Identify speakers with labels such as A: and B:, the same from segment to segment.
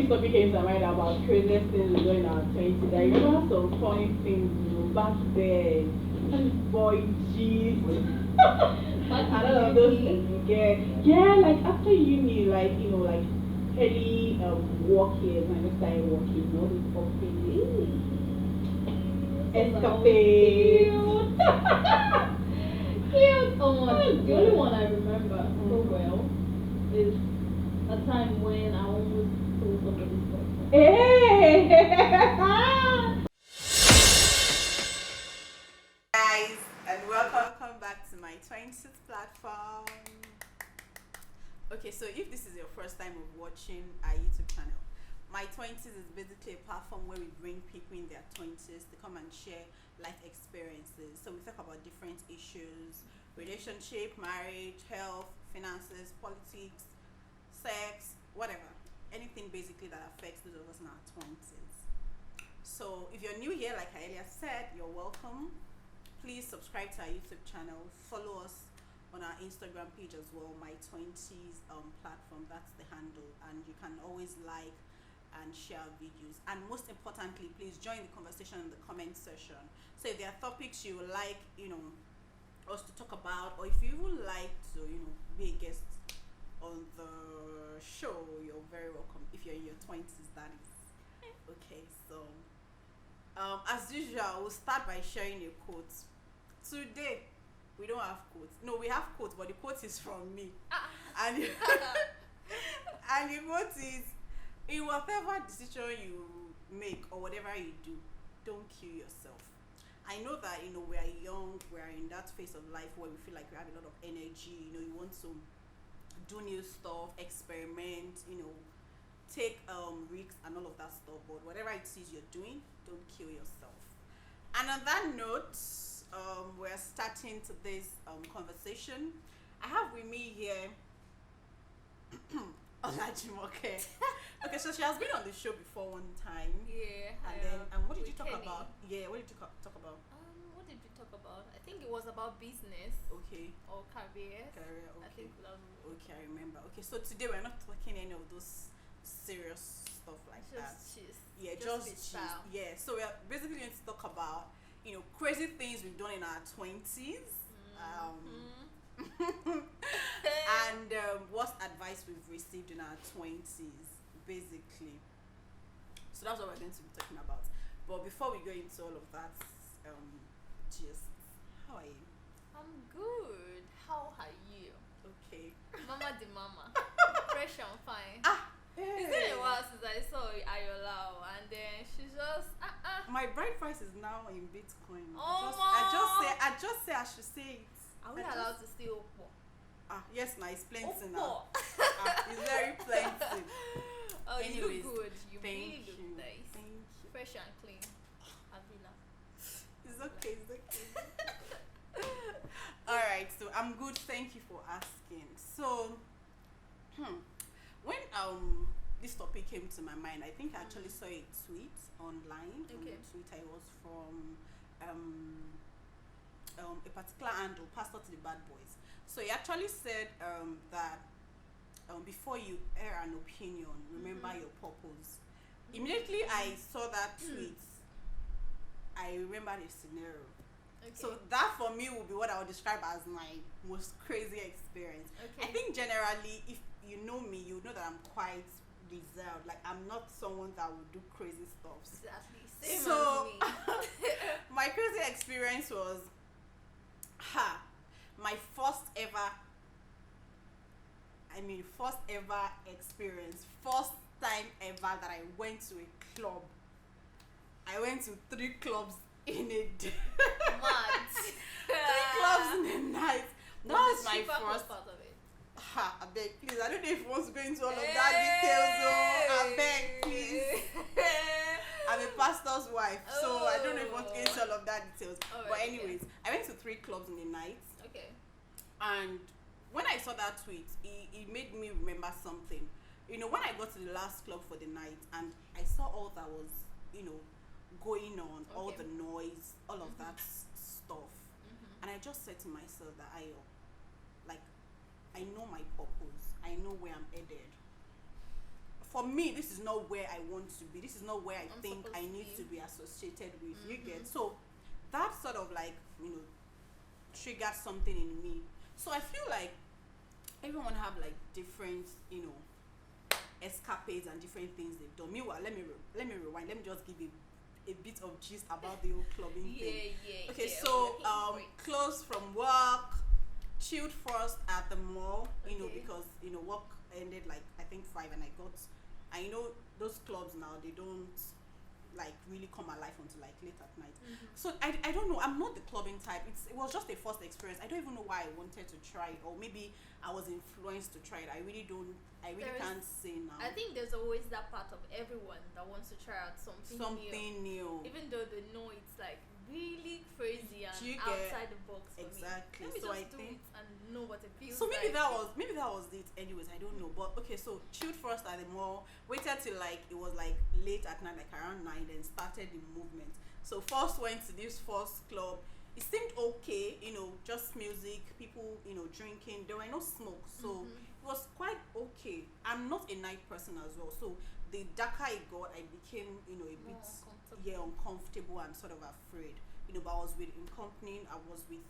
A: this topic came to mind about craziest things we do in our 20s. I remember some funny things, back then. Boy, jeez.
B: Back
A: And
B: in
A: all of those
B: uni.
A: things, yeah, like after uni, like, like early work years, when I just started working, all these office escapades.
B: Cute. Oh my god. The only one I remember so well is a time when I almost told somebody something.
A: Hey!
C: Guys, and welcome back to my 20th platform. Okay, so if this is your first time of watching our YouTube channel, my 20s is basically a platform where we bring people in their 20s to come and share life experiences. So we talk about different issues: relationship, marriage, health, finances, politics, sex, whatever. Anything basically that affects those of us in our 20s. So if you're new here, like I earlier said, you're welcome. Please subscribe to our YouTube channel, follow us on our Instagram page as well, my 20s platform, that's the handle, and you can always like and share videos, and most importantly, please join the conversation in the comment section. So if there are topics you would like us to talk about, or if you would like to be a guest on the show, you're very welcome. If you're in your 20s, that is. Okay, so as usual, we'll start by sharing a quote. Today, we don't have quotes. No, we have quotes, but the quote is from me. And and the quote is, in whatever decision you make or whatever you do, don't kill yourself. I know that we are young, we are in that phase of life where we feel like we have a lot of energy. You want to do new stuff, experiment, take risks and all of that stuff. But whatever it is you're doing, don't kill yourself. And on that note, we're starting today's conversation. I have with me here Olajimoke. Okay, so she has been on the show before one time.
B: Yeah.
C: And what did you talk
B: Kenny.
C: about? Yeah, what did you talk about?
B: What did we talk about? I think it was about business
C: Okay,
B: or career.
C: career.
B: I
C: Okay,
B: think that was
C: okay, I remember. Okay, so today we're not talking any of those serious stuff like that.
B: just cheese.
C: Yeah,
B: just
C: just
B: freestyle.
C: yeah. So we're basically going to talk about crazy things we've done in our 20s. And what advice we've received in our 20s, basically. So that's what we're going to be talking about. But before we go into all of that, just how are you?
B: I'm good. How are you?
C: Okay.
B: Mama the mama. Fresh and fine.
C: Hey.
B: It's been a while since I saw Ayola, and then she's just
C: My bride price is now in Bitcoin.
B: Oh,
C: I just say I should say it.
B: Are we
C: I just-
B: allowed to say Oppo?
C: Yes, now it's plenty
B: Oppo.
C: now. It's very plenty.
B: Oh, you
C: Anyways,
B: look good. You
C: Thank
B: really look
C: you.
B: nice.
C: Thank you.
B: Fresh and clean. Avila.
C: It's okay. It's okay. All right. So I'm good. Thank you for asking. So, when this topic came to my mind, I think I actually saw a tweet online.
B: Okay.
C: On Twitter, it was from a particular handle, Pastor to the Bad Boys. So he actually said that before you air an opinion, remember your purpose. Immediately I saw that tweet, I remembered a scenario.
B: Okay.
C: So that for me would be what I would describe as my most crazy experience.
B: Okay.
C: I think generally, if you know me, you know that I'm quite reserved. Like, I'm not someone that would do crazy stuff.
B: Exactly. Same
C: So
B: as me.
C: my crazy experience was my first ever experience, first time ever that I went to a club. I went to 3 clubs in a day.
B: Mad.
C: 3 clubs in a night. That was my first.
B: part of it.
C: I beg, please. I don't know if you want to go into all of that details. Oh, I beg, please. I'm a pastor's wife, so I don't know if you want to get into all of that details.
B: Alright,
C: But
B: okay.
C: anyways, I went to 3 clubs in a night,
B: Okay.
C: and when I saw that tweet, it made me remember something. When I got to the last club for the night and I saw all that was, going on, all
B: Okay.
C: the noise, all of that stuff,
B: Mm-hmm.
C: and I just said to myself that I know my purpose. I know where I'm headed. for me, this is not where I want to be. This is not where I
B: I'm
C: think
B: supposed
C: I
B: to
C: need
B: be.
C: to be associated with. You get so that sort of like triggered something in me. So I feel like everyone have like different escapades and different things they've done. Meanwhile, let me rewind. Let me just give a bit of gist about the whole clubbing thing. Okay, so close from work, chilled first at the mall,
B: Okay.
C: because work ended like I think 5, and I know those clubs now, they don't like really come alive until like late at night. So I don't know, I'm not the clubbing type. It was just a first experience. I don't even know why I wanted to try it, or maybe I was influenced to try it. I really
B: There's-
C: can't say now.
B: I think there's always that part of everyone that wants to try out something new.
C: Something new.
B: Even though they know it's like really crazy and
C: Do you get-
B: outside the box for
C: Exactly.
B: me. Let me
C: So I
B: just do
C: think-
B: it and know what it feels
C: So maybe
B: like.
C: that was it anyways, I don't know. But okay, so chilled first at the mall, waited till like it was like late at night, like around 9, then started the movement. So first went to this first club. It seemed okay, just music, people, drinking. There were no smoke, so it was quite okay. I'm not a night person as well, so the darker it got, I became, a
B: More
C: bit
B: uncomfortable.
C: uncomfortable and sort of afraid. But I was with I was with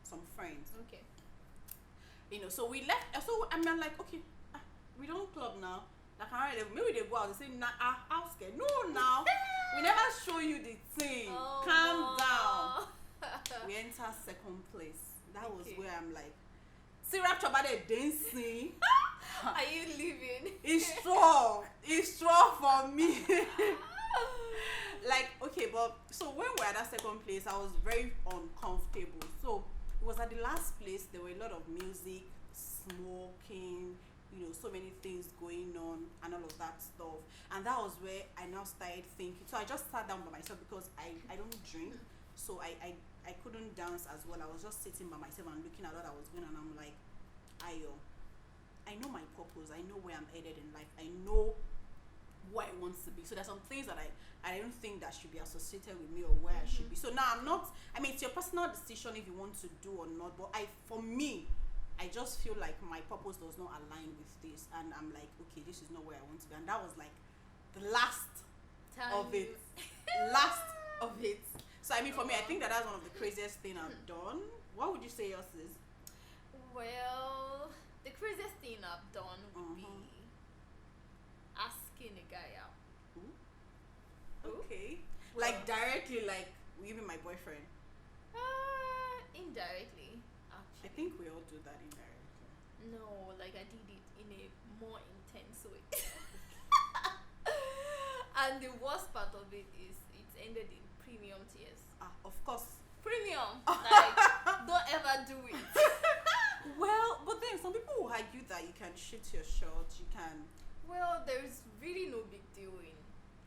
C: some friends.
B: Okay.
C: So we left. So I'm like, okay, we don't club now. Like maybe they go out and say, nah, I'm scared. No, now we never show you the thing.
B: Oh,
C: Calm
B: no.
C: down. We enter second place. That was
B: Okay.
C: where I'm like, see, rapture about the dancing.
B: Are you leaving?
C: It's strong. It's strong for me. Like, okay, but so when we were at that second place, I was very uncomfortable. So it was at the last place. There were a lot of music, smoking, so many things going on and all of that stuff. And that was where I now started thinking. So I just sat down by myself because I don't drink, so I couldn't dance as well. I was just sitting by myself and looking at what I was doing, and I'm like, I know my purpose. I know where I'm headed in life. I know where I want to be. So there's some things that I don't think that should be associated with me or where I should be. So now I'm not. I mean, it's your personal decision if you want to do or not. But for me, I just feel like my purpose does not align with this, and I'm like, okay, this is not where I want to be. And that was like the last of it. Last of it. So I mean, for me, I think that's one of the craziest thing I've done. What would you say yours is?
B: Well, the craziest thing I've done would be
C: Mhm.
B: asking a guy out. Who?
C: Okay.
B: Well-
C: Like directly, like even my boyfriend.
B: Indirectly,
C: I
B: actually.
C: think we all do that indirectly.
B: No, like I did it in a more intense way. And the worst part of it is it ended in premium tears.
C: Of course.
B: Premium! Like, don't ever do it.
C: Well, but then some people will argue that you can shoot your shot, you can.
B: Well, there's really no big deal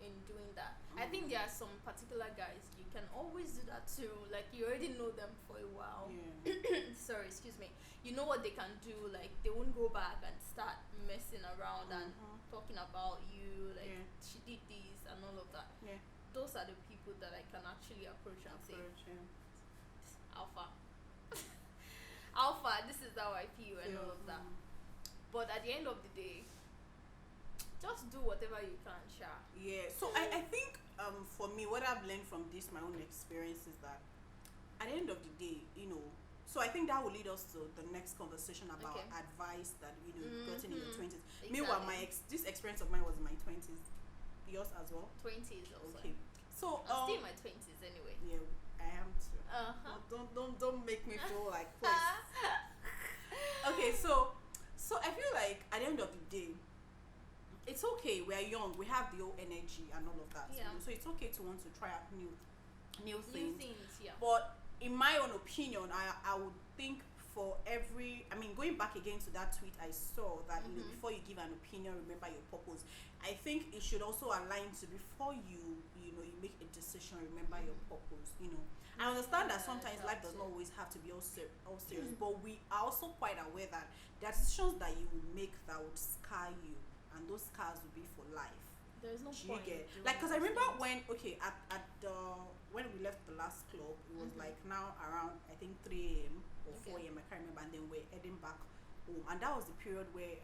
B: in doing that. I think there are some particular guys you can always do that too. Like you already know them for a while.
C: Yeah.
B: Sorry, excuse me. You know what they can do. Like they won't go back and start messing around and talking about you. Like
C: Yeah.
B: she did this and all of that.
C: Yeah.
B: Those are the people that I can actually approach and say, Alpha, Alpha, this is how I feel and all of that. But at the end of the day, just do whatever you can, Sha.
C: Yeah. So I think for me, what I've learned from this, my own experience, is that at the end of the day, so I think that will lead us to the next conversation about
B: Okay.
C: advice that you've gotten in your 20s.
B: Exactly.
C: Meanwhile, this experience of mine was in my 20s. Yours as well.
B: 20s also.
C: Okay. So
B: I'm still in my 20s anyway.
C: yeah, I am too.
B: Uh-huh.
C: Don't make me feel like please. Okay, so I feel like at the end of the day, it's okay. We're young. We have the old energy and all of that.
B: Yeah.
C: So it's okay to want to try out new
B: New
C: things.
B: things, yeah.
C: But in my own opinion, I would think for going back again to that tweet I saw that before you give an opinion, remember your purpose. I think it should also align to before you make a decision, remember your purpose. I understand that sometimes life does not always have to be all serious, but we are also quite aware that there are decisions that you will make that would scar you, and those scars will be for life.
B: There's no
C: Do you
B: point.
C: get
B: in doing
C: like, because I
B: those
C: remember
B: things.
C: when we left the last club, it was like now around I think 3 a.m. or 4
B: Okay.
C: a.m. I can't remember, and then we're heading back home, and that was the period where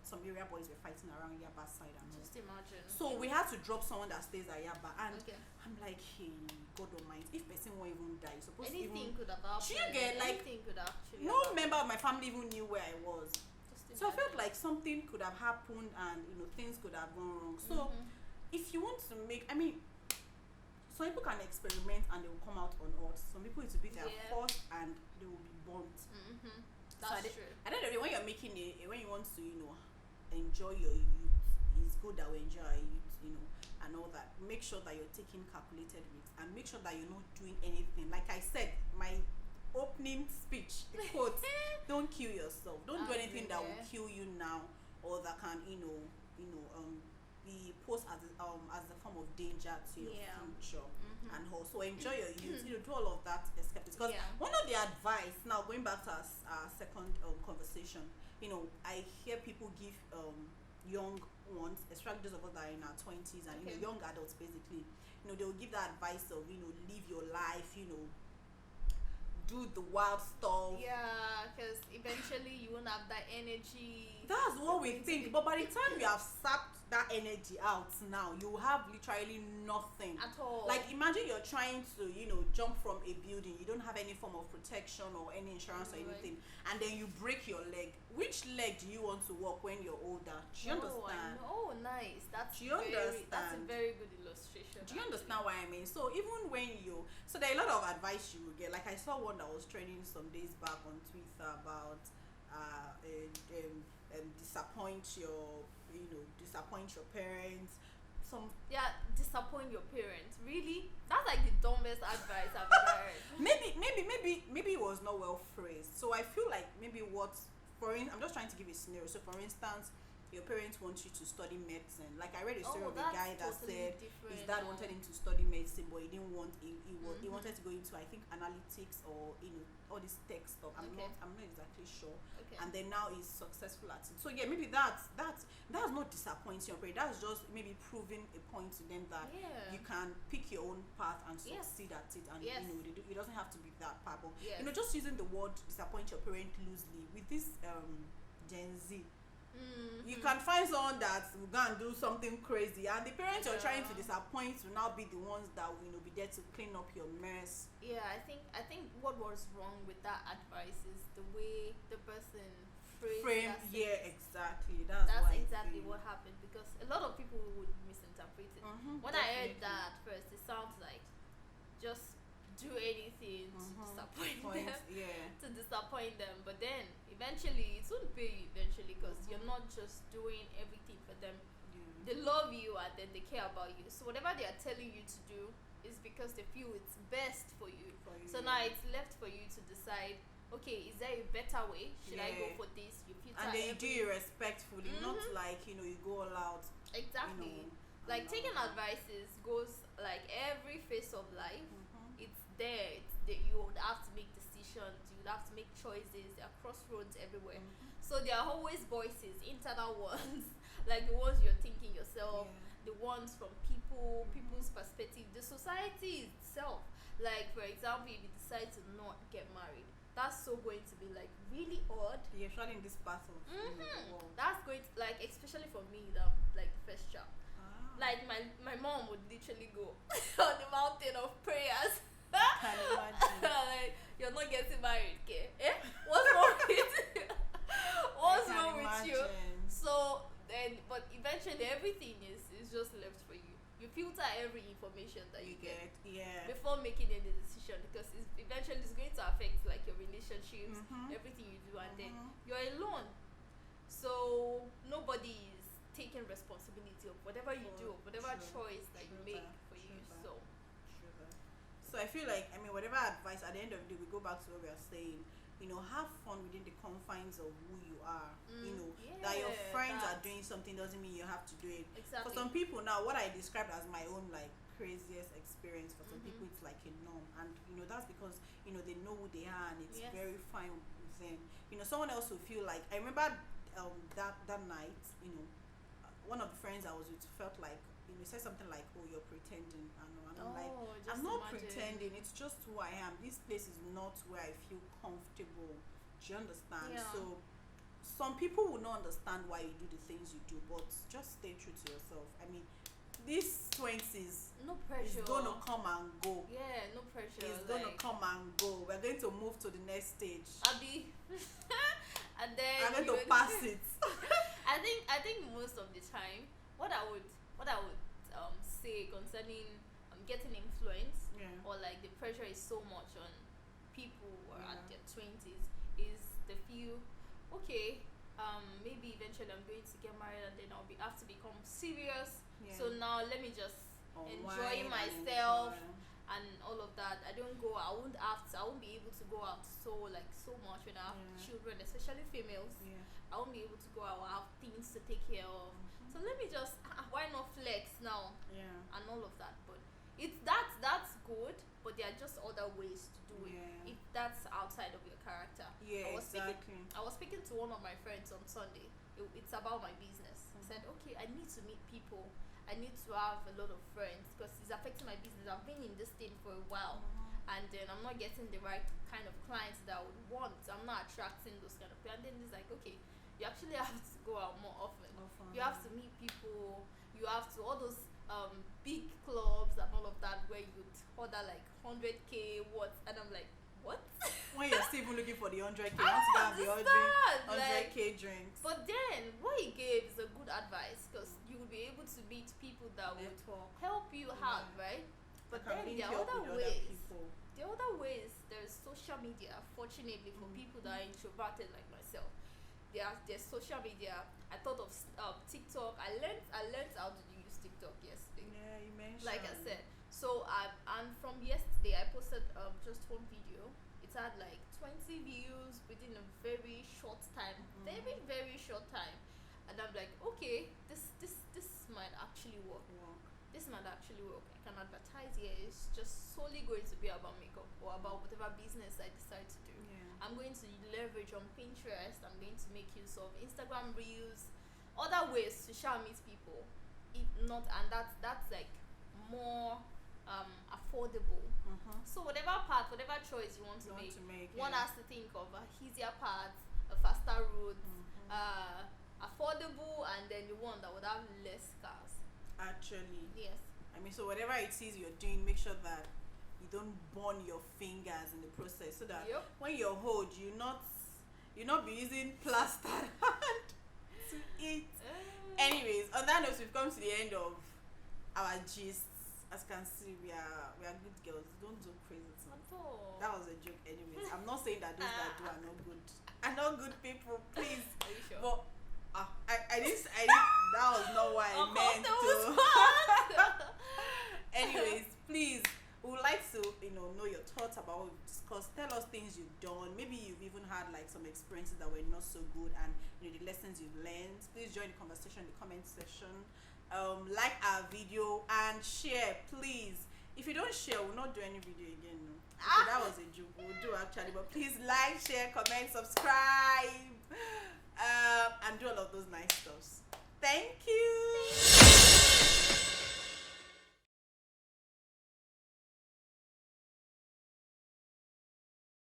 C: some area boys were fighting around Yaba side and all.
B: Just imagine.
C: So we had to drop someone that stays at Yaba, and
B: Okay.
C: I'm like, hey, God Almighty, if person won't even die, you're supposed to
B: Anything
C: even.
B: could have happened.
C: Do you get, like,
B: anything could actually
C: No
B: have
C: member of my family even knew where I was.
B: Just
C: So I felt
B: imagine.
C: like something could have happened, and things could have gone wrong. So
B: Mhm.
C: if you want to make, I mean, some people can experiment and they will come out on odds. Some people it will be their
B: Yeah.
C: first and they will be burnt.
B: Mhm.
C: So I
B: That's
C: did-
B: true.
C: I don't know when you're making when you want to enjoy your youth, it's good that we enjoy our youth, and all that. Make sure that you're taking calculated risks and make sure that you're not doing anything. Like I said, my opening speech, the quote, don't kill yourself. Don't do anything that will
B: Yeah.
C: kill you now or that can be posed as a form of danger to your
B: Yeah.
C: future
B: Mhm.
C: and also enjoy your youth. Do all of that escape because
B: Yeah.
C: one of the advice now going back to our second conversation, I hear people give young ones, especially those of us that are in our 20s and
B: Okay.
C: young adults basically, they will give that advice of live your life, do the wild stuff.
B: Yeah, because eventually you won't have that energy.
C: That's what we
B: You're going to
C: think,
B: be-
C: but by the time you have sapped that energy out now, you have literally nothing
B: At all.
C: Like imagine you're trying to jump from a building, you don't have any form of protection or any insurance or
B: Right.
C: anything, and then you break your leg. Which leg do you want to walk when you're older? Do you
B: I
C: understand?
B: know. Oh, nice. That's
C: Do you
B: That's a
C: understand?
B: very good illustration.
C: Do you
B: actually.
C: understand what I mean? So even when there are a lot of advice you will get. Like I saw one that was trending some days back on Twitter about disappoint your parents.
B: Yeah, disappoint your parents. Really? That's like the dumbest advice I've ever heard.
C: Maybe it was not well phrased. So I feel like maybe I'm just trying to give a scenario. So for instance, your parents want you to study medicine. Like I read a story of a
B: that's
C: guy that
B: totally
C: said
B: different
C: his dad
B: now.
C: wanted him to study medicine, but he didn't want he
B: Mhm.
C: wanted to go into I think analytics or all this tech stuff. I'm
B: Okay.
C: not exactly sure.
B: Okay.
C: And then now he's successful at it. So yeah, maybe that's not disappointing your parents. That's just maybe proving a point to them that
B: Yeah.
C: you can pick your own path and
B: Yes.
C: succeed at it, and
B: Yes.
C: it doesn't have to be that path. But
B: Yes.
C: just using the word disappoint your parent loosely with this Gen Z, you can find someone that will go and do something crazy, and the parents you're trying to
B: Yeah.
C: disappoint will now be the ones that will be there to clean up your mess.
B: Yeah, I think what was wrong with that advice is the way the person
C: Frame,
B: that
C: yeah,
B: sentence.
C: exactly.
B: That's
C: what I
B: exactly
C: feel.
B: what happened because a lot of people would misinterpret it.
C: Mhm,
B: When I heard
C: definitely.
B: that at first, it sounds like just do anything to
C: Mhm,
B: disappoint
C: point,
B: them.
C: yeah.
B: To disappoint them, but then eventually it won't pay you eventually because you're not just doing everything for them.
C: Yeah.
B: They love you and then they care about you. So whatever they are telling you to do is because they feel it's best for you.
C: For you,
B: So
C: yeah.
B: now it's left for you to decide. Okay, is there a better way? Should I go
C: Yeah.
B: for this? You filter
C: And then you do
B: every-
C: it respectfully, not
B: Mhm.
C: like you go all out.
B: exactly.
C: and
B: Like
C: all
B: taking
C: that.
B: advices goes like every phase of life.
C: Mhm.
B: It's there. You would have to make decisions. You would have to make choices. There are crossroads everywhere.
C: Mhm.
B: So there are always voices, internal ones, like the ones you're thinking yourself,
C: Yeah.
B: the ones from people's perspective, the society itself. Like for example, if you decide to not get married, that's so going to be like really odd.
C: Yeah, especially in this part of the world.
B: That's going to, like, especially for me, that like the first child.
C: Ah.
B: Like my mom would literally go on the mountain of prayers.
C: Can imagine.
B: Like, you're not getting married, okay? What's wrong with you? What's
C: I can
B: wrong with you?
C: imagine.
B: So then, but eventually everything is just left for you. You filter every information that you get
C: Yeah.
B: before making any decision because eventually it's going to affect like your relationships,
C: Mhm.
B: everything you do, and then
C: Mhm.
B: you're alone. So nobody is taking responsibility of whatever you do, of whatever choice that you make for you. So
C: So I feel like whatever advice at the end of the day we go back to what we are saying. Have fun within the confines of who you are. That your
B: yeah,
C: friends are
B: that-
C: doing something doesn't mean you have to do it.
B: exactly.
C: For some people now, what I described as my own like craziest experience, for some
B: Mhm.
C: people it's like a norm, and that's because they know who they are and it's
B: Yes.
C: very fine with them. Someone else will feel like I remember that night. One of the friends I was with felt like said something like, "Oh, you're pretending," and I'm like,
B: just
C: "I'm not
B: imagine.
C: pretending. It's just who I am. This place is not where I feel comfortable." Do you understand?
B: Yeah.
C: So some people will not understand why you do the things you do, but just stay true to yourself. I mean, these 20s
B: No
C: is
B: pressure.
C: gonna come and go.
B: Yeah, no pressure.
C: It's gonna
B: like,
C: come and go. We're going to move to the next stage.
B: Abby. And then
C: I'm going
B: you
C: to
B: will-
C: pass it.
B: I think most of the time, what I would say concerning getting influence,
C: Yeah.
B: or like the pressure is so much on people who are at
C: Yeah.
B: their 20s, is they feel okay. Maybe eventually I'm going to get married and then have to become serious.
C: Yeah.
B: So now let me just
C: Unwind
B: enjoy
C: and
B: myself
C: enjoy.
B: and all of that. I won't be able to go out so much when I have
C: Yeah.
B: children, especially females.
C: Yeah.
B: I won't be able to go out. I have things to take care of. So let me just why not flex now
C: Yeah.
B: and all of that. But that's good. But there are just other ways to do it.
C: Yeah.
B: If that's outside of your character.
C: Yeah,
B: I was
C: exactly.
B: I was speaking to one of my friends on Sunday. It's about my business. I said, okay, I need to meet people. I need to have a lot of friends because it's affecting my business. I've been in this thing for a while, and then I'm not getting the right kind of clients that I would want. I'm not attracting those kind of people. And then it's like, okay, you actually have to go out more often. You have to meet people. You have to all those big clubs and all of that where you would order like 100K what, and I'm like, what?
C: When you're still even looking for the 100K, you want to go and be ordering 100K drinks.
B: But then what he gave is a good advice because you will be able to meet people that would
C: Network.
B: help you out,
C: Yeah.
B: right? But
C: Can
B: then
C: link
B: there
C: you
B: are
C: up
B: other
C: with
B: ways.
C: people.
B: The other ways, there's social media. Fortunately for people that are introverted like myself, there's social media. I thought of TikTok. I learned how to use TikTok yesterday.
C: Yeah, you mentioned.
B: Like I said, so and from yesterday I posted just one video. It had like 20 views within a very short time, very short time, and I'm like, okay, this might actually work. This might actually work. I can advertise here. It's just solely going to be about makeup or about whatever business I decide to do.
C: Yeah.
B: I'm going to leverage on Pinterest. I'm going to make use of Instagram Reels, other ways to share meet people. That's like more affordable. So whatever choice you want to make, one has to think of a easier path, a faster route, affordable, and then the one that would have less cars.
C: Actually.
B: Yes.
C: I mean, so whatever it is you're doing, make sure that you don't burn your fingers in the process, so that
B: Yep.
C: when you're old, you not be using plaster hand to eat. Anyways, on that note, we've come to the end of our gist. As you can see, we are good girls. Don't do crazy things. That was a joke. Anyways, I'm not saying that those that do are not good. Are not good people, please.
B: Are you sure?
C: But I didn't. That was not what I meant to. Anyways, please, we would like to know your thoughts about what we've discussed. Tell us things you've done. Maybe you've even had like some experiences that were not so good, and the lessons you've learned. Please join the conversation in the comment section. Like our video and share, please. If you don't share, we'll not do any video again. No. Okay, that was a joke. We'll do actually, but please like, share, comment, subscribe, and do all of those nice stuff.